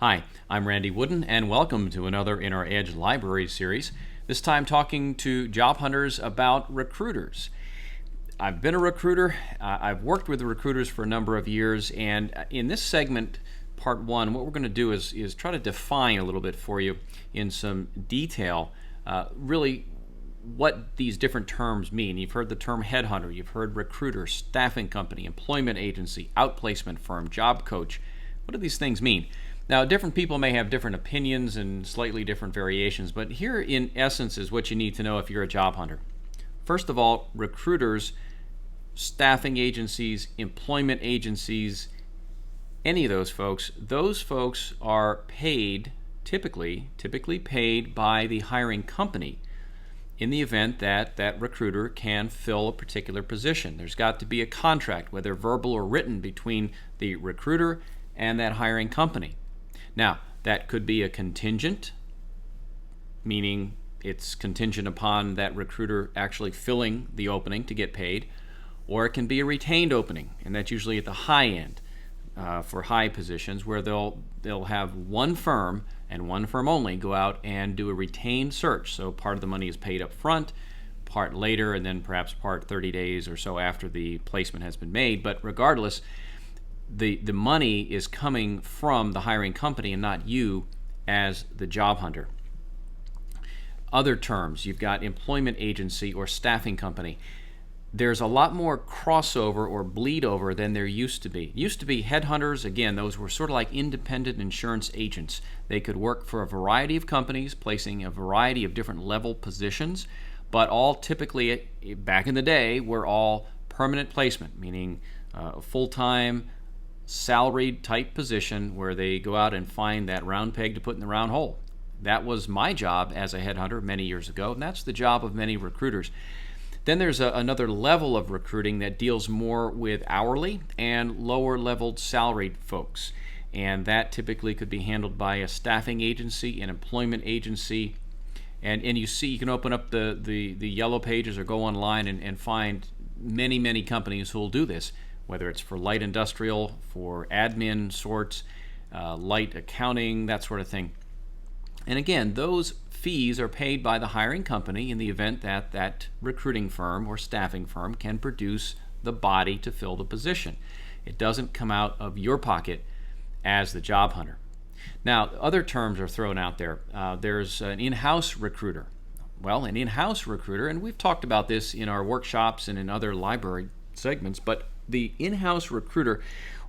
Hi, I'm Randy Wooden, and welcome to another in our Edge Library series, this time talking to job hunters about recruiters. I've been a recruiter. I've worked with recruiters for a number of years, and in this segment, part one, what we're going to do is try to define a little bit for you in some detail, really what these different terms mean. You've heard the term headhunter, you've heard recruiter, staffing company, employment agency, outplacement firm, job coach. What do these things mean? Now, different people may have different opinions and slightly different variations, but here in essence is what you need to know if you're a job hunter. First of all, recruiters, staffing agencies, employment agencies, any of those folks are paid, typically paid by the hiring company in the event that that recruiter can fill a particular position. There's got to be a contract, whether verbal or written, between the recruiter and that hiring company. Now, that could be a contingent, meaning it's contingent upon that recruiter actually filling the opening to get paid, or it can be a retained opening, and that's usually at the high end for high positions, where they'll have one firm and one firm only go out and do a retained search. So part of the money is paid up front, part later, and then perhaps part 30 days or so after the placement has been made. But regardless, the money is coming from the hiring company and not you as the job hunter. Other terms, you've got employment agency or staffing company. There's a lot more crossover or bleed over than there used to be. It used to be headhunters. Again, those were sort of like independent insurance agents. They could work for a variety of companies, placing a variety of different level positions, but all typically, back in the day, were all permanent placement, meaning a full-time, salaried type position where they go out and find that round peg to put in the round hole. That was my job as a headhunter many years ago, and that's the job of many recruiters. Then there's another level of recruiting that deals more with hourly and lower leveled salaried folks. And that typically could be handled by a staffing agency, an employment agency. And you see, you can open up the yellow pages or go online and find many companies who will do this, whether it's for light industrial, for admin sorts, light accounting, that sort of thing. And again, those fees are paid by the hiring company in the event that that recruiting firm or staffing firm can produce the body to fill the position. It doesn't come out of your pocket as the job hunter. Now, other terms are thrown out there. There's an in-house recruiter. Well, an in-house recruiter, and we've talked about this in our workshops and in other library segments, but the in-house recruiter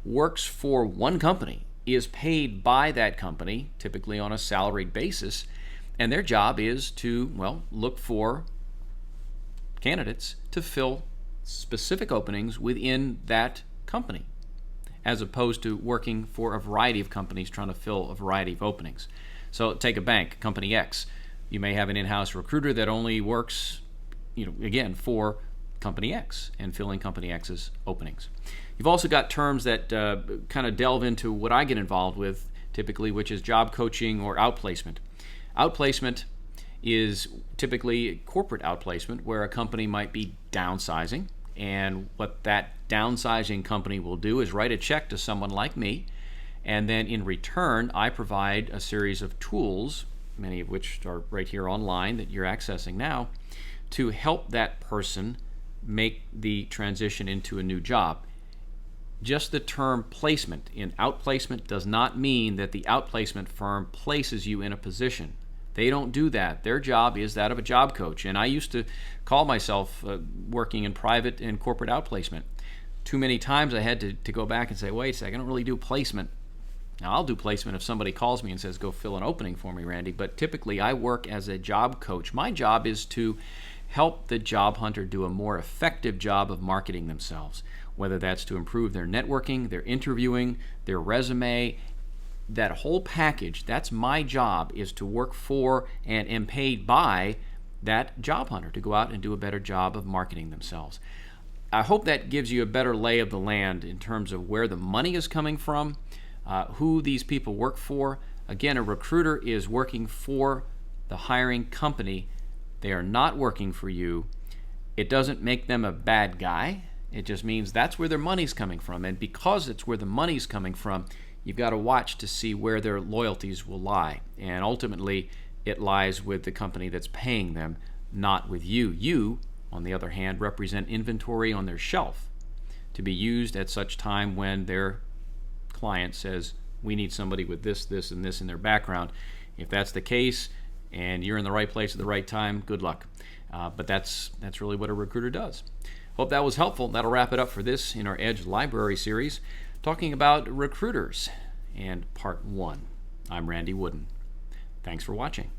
works for one company, is paid by that company, typically on a salaried basis, and their job is to, look for candidates to fill specific openings within that company, as opposed to working for a variety of companies trying to fill a variety of openings. So take a bank, Company X. You may have an in-house recruiter that only works, again, for Company X and filling Company X's openings. You've also got terms that kind of delve into what I get involved with typically, which is job coaching or outplacement. Outplacement is typically corporate outplacement, where a company might be downsizing, and what that downsizing company will do is write a check to someone like me, and then in return I provide a series of tools, many of which are right here online that you're accessing now, to help that person make the transition into a new job. Just the term placement in outplacement does not mean that the outplacement firm places you in a position. They don't do that. Their job is that of a job coach. And I used to call myself working in private and corporate outplacement. Too many times I had to go back and say, wait a second, I don't really do placement. Now, I'll do placement if somebody calls me and says, go fill an opening for me, Randy. But typically I work as a job coach. My job is to help the job hunter do a more effective job of marketing themselves, whether that's to improve their networking, their interviewing, their resume, that whole package. That's my job, is to work for and am paid by that job hunter to go out and do a better job of marketing themselves. I hope that gives you a better lay of the land in terms of where the money is coming from, who these people work for. Again, a recruiter is working for the hiring company. They are not working for you. It doesn't make them a bad guy. It just means that's where their money's coming from. And because it's where the money's coming from, you've got to watch to see where their loyalties will lie. And ultimately, it lies with the company that's paying them, not with you. You, on the other hand, represent inventory on their shelf to be used at such time when their client says, we need somebody with this, this, and this in their background. If that's the case and you're in the right place at the right time, good luck. But that's really what a recruiter does. Hope that was helpful. That'll wrap it up for this in our Edge Library series, talking about recruiters and part 1. I'm Randy Wooden. Thanks for watching.